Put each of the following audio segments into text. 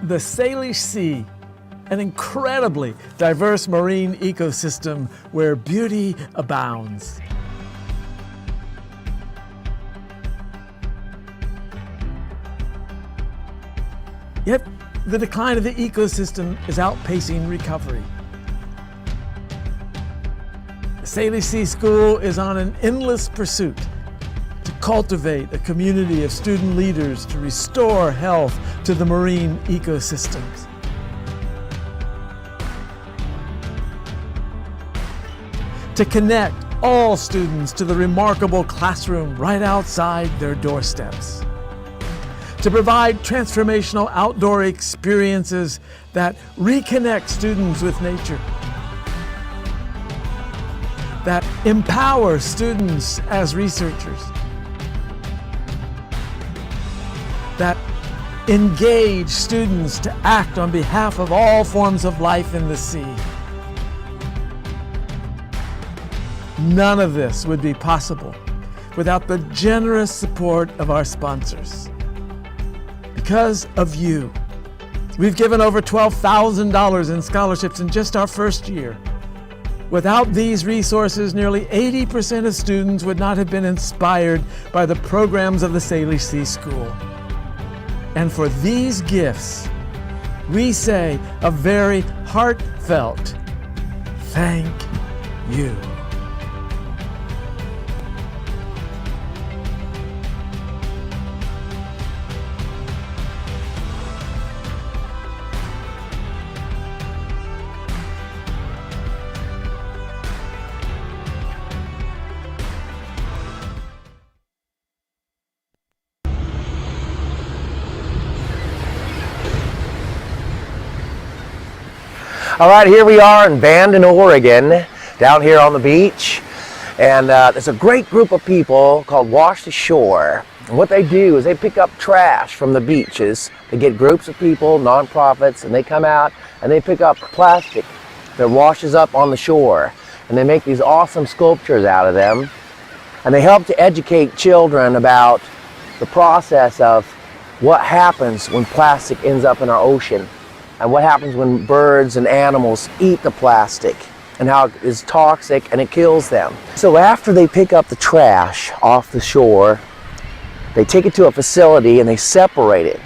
The Salish Sea, an incredibly diverse marine ecosystem where beauty abounds. Yet, the decline of the ecosystem is outpacing recovery. The Salish Sea School is on an endless pursuit to cultivate a community of student leaders to restore health to the marine ecosystems. To connect all students to the remarkable classroom right outside their doorsteps. To provide transformational outdoor experiences that reconnect students with nature. That empower students as researchers. That engage students to act on behalf of all forms of life in the sea. None of this would be possible without the generous support of our sponsors. Because of you, we've given over $12,000 in scholarships in just our first year. Without these resources, nearly 80% of students would not have been inspired by the programs of the Salish Sea School. And for these gifts, we say a very heartfelt thank you. All right, here we are in Bandon, Oregon, down here on the beach. And there's a great group of people called Wash the Shore. And what they do is they pick up trash from the beaches. They get groups of people, nonprofits, and they come out and they pick up plastic that washes up on the shore. And they make these awesome sculptures out of them. And they help to educate children about the process of what happens when plastic ends up in our ocean. And what happens when birds and animals eat the plastic and how it is toxic and it kills them. So after they pick up the trash off the shore, they take it to a facility and they separate it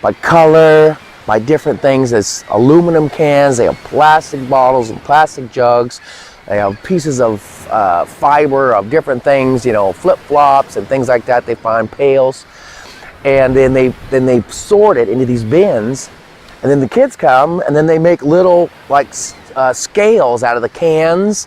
by color, by different things. There's aluminum cans, they have plastic bottles and plastic jugs, they have pieces of fiber of different things, you know, flip-flops and things like that. They find pails, and then they sort it into these bins. And then the kids come and then they make little like scales out of the cans,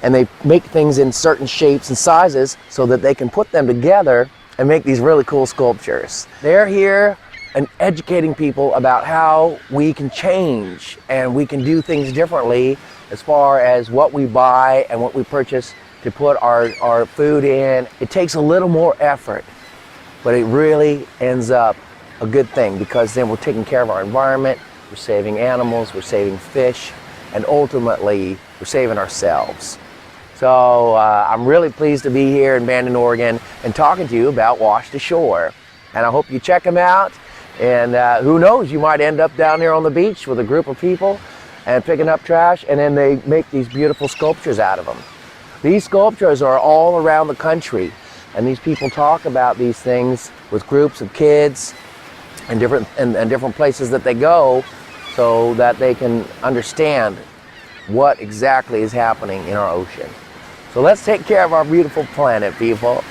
and they make things in certain shapes and sizes so that they can put them together and make these really cool sculptures. They're here and educating people about how we can change and we can do things differently as far as what we buy and what we purchase to put our food in. It takes a little more effort, but it really ends up a good thing, because then we're taking care of our environment, we're saving animals, we're saving fish, and ultimately we're saving ourselves. So I'm really pleased to be here in Bandon, Oregon and talking to you about Wash the Shore. And I hope you check them out And who knows, you might end up down there on the beach with a group of people and picking up trash, and then they make these beautiful sculptures out of them. These sculptures are all around the country, and these people talk about these things with groups of kids and different places that they go, so that they can understand what exactly is happening in our ocean. So let's take care of our beautiful planet, people.